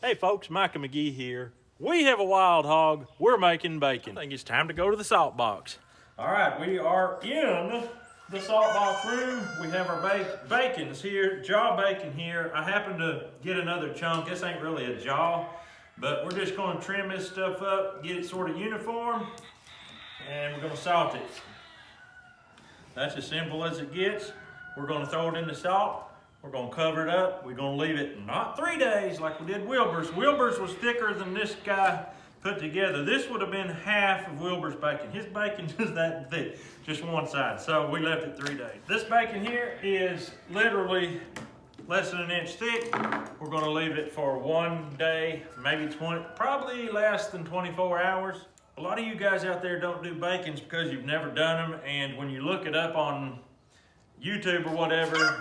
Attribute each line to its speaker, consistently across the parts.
Speaker 1: Hey folks, Micah McGee here. We have a wild hog. We're making bacon. I think it's time to go to the salt box. All right, we are in the salt box room. We have our bacons here, jaw bacon here. I happened to get another chunk. This ain't really a jaw, but we're just gonna trim this stuff up, get it sort of uniform, and we're gonna salt it. That's as simple as it gets. We're gonna throw it in the salt. We're gonna cover it up. We're gonna leave it not 3 days like we did Wilbur's. Wilbur's was thicker than this guy put together. This would have been half of Wilbur's bacon. His bacon's just that thick, just one side. So we left it 3 days. This bacon here is literally less than an inch thick. We're gonna leave it for 1 day, maybe 20, probably less than 24 hours. A lot of you guys out there don't do bacons because you've never done them, and when you look it up on YouTube or whatever,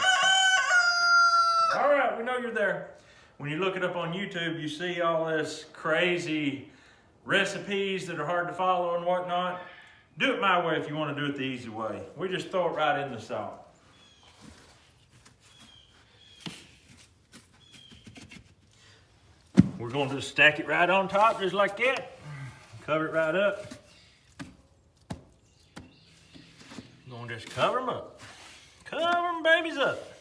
Speaker 1: all right, we know you're there. When you look it up on YouTube, you see all this crazy recipes that are hard to follow and whatnot. Do it my way if you want to do it the easy way. We just throw it right in the salt. We're going to just stack it right on top just like that. Cover it right up. We're going to just cover them up. Cover them babies up.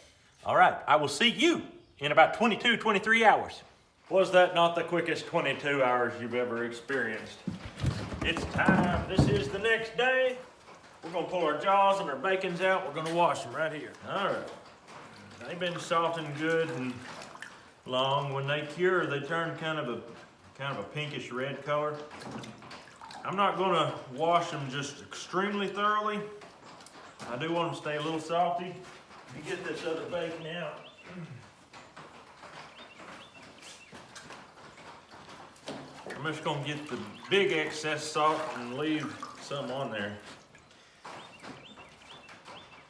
Speaker 1: All right, I will see you in about 22, 23 hours. Was that not the quickest 22 hours you've ever experienced? It's time. This is the next day. We're gonna pull our jaws and our bacons out. We're gonna wash them right here. All right. They've been salting good and long. When they cure, they turn kind of a pinkish red color. I'm not gonna wash them just extremely thoroughly. I do want them to stay a little salty. Let me get this other bacon out. I'm just gonna get the big excess salt and leave some on there.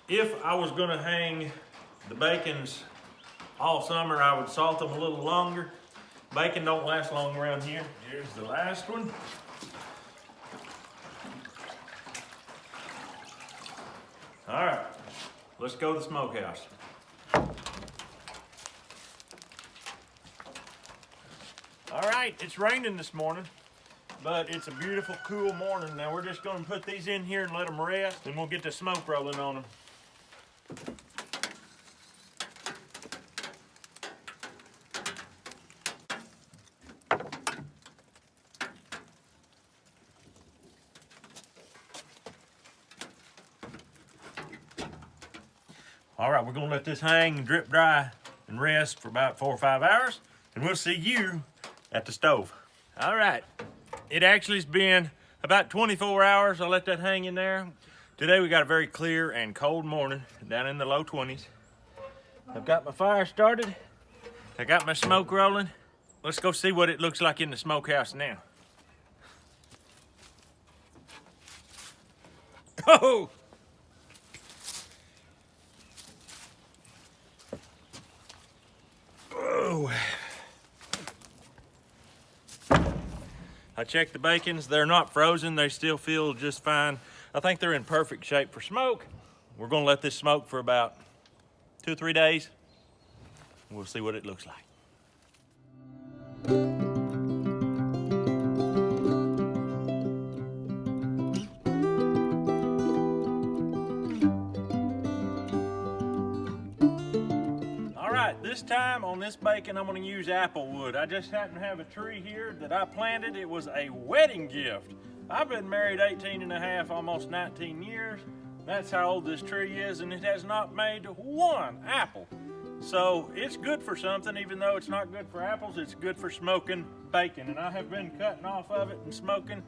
Speaker 1: If I was gonna hang the bacons all summer, I would salt them a little longer. Bacon don't last long around here. Here's the last one. All right. Let's go to the smokehouse. All right, it's raining this morning, but it's a beautiful, cool morning. Now we're just gonna put these in here and let them rest, and we'll get the smoke rolling on them. All right, we're gonna let this hang and drip dry and rest for about 4 or 5 hours, and we'll see you at the stove. All right, it actually has been about 24 hours. I'll let that hang in there. Today we got a very clear and cold morning down in the low 20s. I've got my fire started. I got my smoke rolling. Let's go see what it looks like in the smokehouse now. Oh! I checked the bacons. They're not frozen. They still feel just fine. I think they're in perfect shape for smoke. We're gonna let this smoke for about 2 or 3 days. We'll see what it looks like. This time on this bacon, I'm going to use Applewood. I just happen to have a tree here that I planted. It was a wedding gift. I've been married 18 and a half, almost 19 years. That's how old this tree is, and it has not made one apple. So it's good for something, even though it's not good for apples. It's good for smoking bacon, and I have been cutting off of it and smoking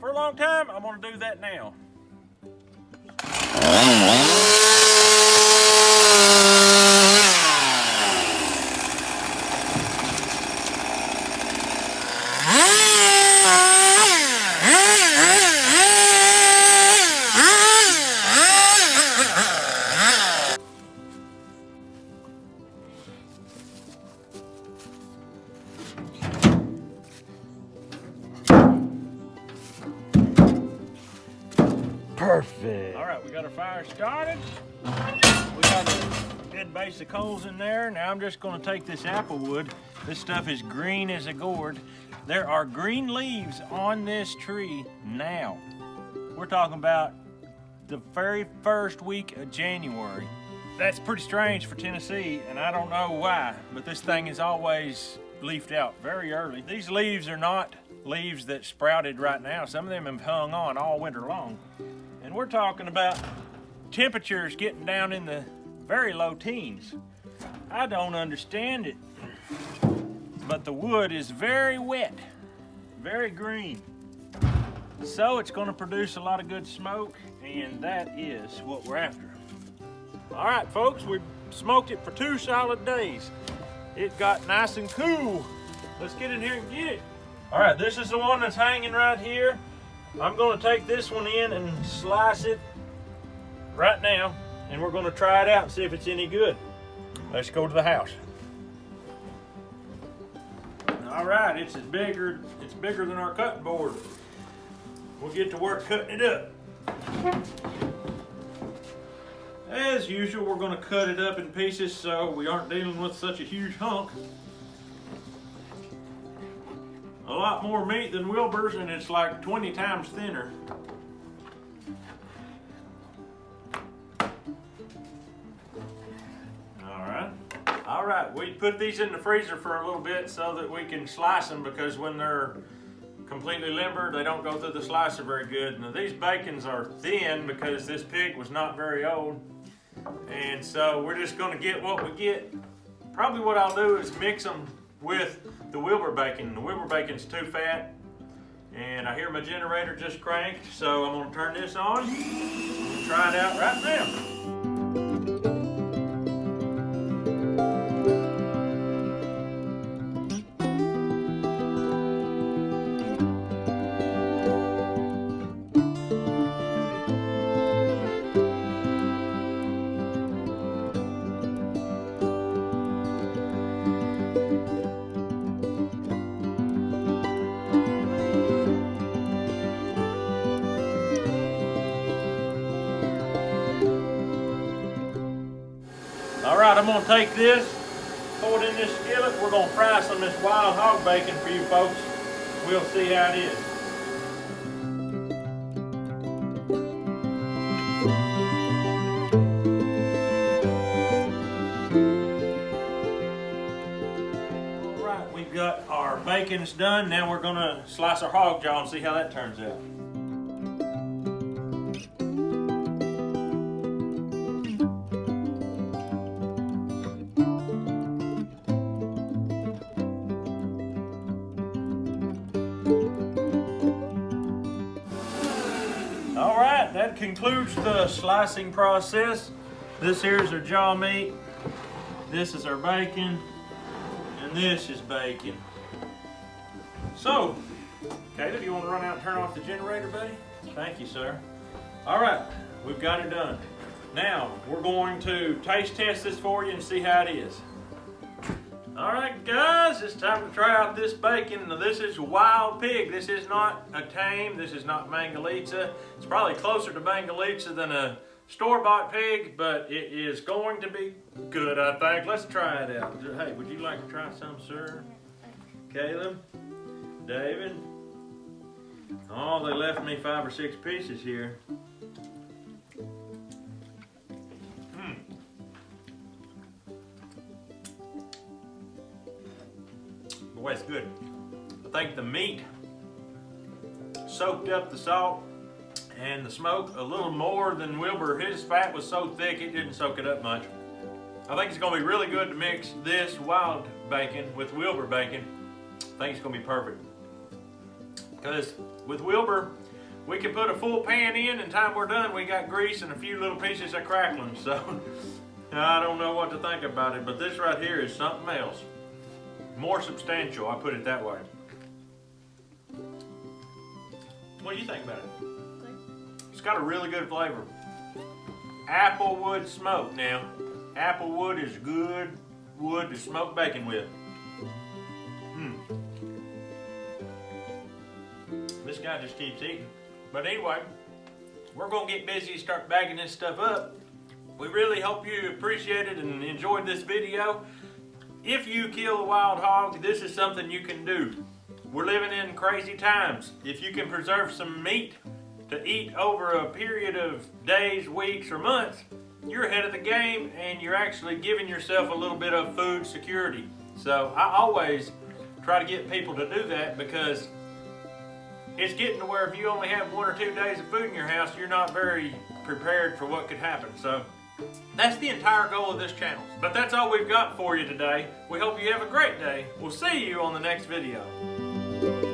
Speaker 1: for a long time. I'm going to do that now. Perfect. All right, we got our fire started. We got a good base of coals in there. Now I'm just gonna take this Applewood This stuff is green as a gourd. There are green leaves on this tree now. We're talking about the very first week of January. That's pretty strange for Tennessee, and I don't know why, but this thing is always leafed out very early. These leaves are not leaves that sprouted right now. Some of them have hung on all winter long. And we're talking about temperatures getting down in the very low teens. I don't understand it, but the wood is very wet, very green. So it's gonna produce a lot of good smoke, and that is what we're after. All right, folks, we smoked it for 2 solid days. It got nice and cool. Let's get in here and get it. All right, this is the one that's hanging right here. I'm gonna take this one in and slice it right now, and we're gonna try it out and see if it's any good. Let's go to the house. All right, it's bigger than our cutting board. We'll get to work cutting it up. As usual, we're gonna cut it up in pieces so we aren't dealing with such a huge hunk. A lot more meat than Wilbur's, and it's like 20 times thinner. All right, we put these in the freezer for a little bit so that we can slice them, because when they're completely limber, they don't go through the slicer very good. Now these bacons are thin because this pig was not very old. And so we're just gonna get what we get. Probably what I'll do is mix them with the Wilbur bacon. The Wilbur bacon's too fat. And I hear my generator just cranked, so I'm gonna turn this on and try it out right now. All right, I'm gonna take this, pour it in this skillet. We're gonna fry some of this wild hog bacon for you folks. We'll see how it is. All right, we've got our bacon's done. Now we're gonna slice our hog jaw and see how that turns out. All right, that concludes the slicing process. This here's our jaw meat, this is our bacon, and this is bacon. So, Caleb, you want to run out and turn off the generator, buddy? Thank you, sir. All right, we've got it done. Now, we're going to taste test this for you and see how it is. All right, guys, it's time to try out this bacon. Now, this is wild pig. This is not a tame. This is not Mangalitsa. It's probably closer to Mangalitsa than a store-bought pig, but it is going to be good, I think. Let's try it out. Hey, would you like to try some, sir? Caleb? David? Oh, they left me 5 or 6 pieces here. Boy, it's good. I think the meat soaked up the salt and the smoke a little more than Wilbur. His fat was so thick it didn't soak it up much. I think it's gonna be really good to mix this wild bacon with Wilbur bacon. I think it's gonna be perfect. Because with Wilbur, we can put a full pan in, and time we're done, we got grease and a few little pieces of crackling. So I don't know what to think about it, but this right here is something else. More substantial, I put it that way. What do you think about it?
Speaker 2: Good.
Speaker 1: It's got a really good flavor. Applewood smoke. Now, Applewood is good wood to smoke bacon with. This guy just keeps eating. But anyway, we're gonna get busy and start bagging this stuff up. We really hope you appreciated and enjoyed this video. if you kill a wild hog, this is something you can do. We're living in crazy times. If you can preserve some meat to eat over a period of days, weeks, or months, you're ahead of the game and you're actually giving yourself a little bit of food security. So I always try to get people to do that, because it's getting to where if you only have 1 or 2 days of food in your house, you're not very prepared for what could happen. So that's the entire goal of this channel. But that's all we've got for you today. We hope you have a great day. We'll see you on the next video.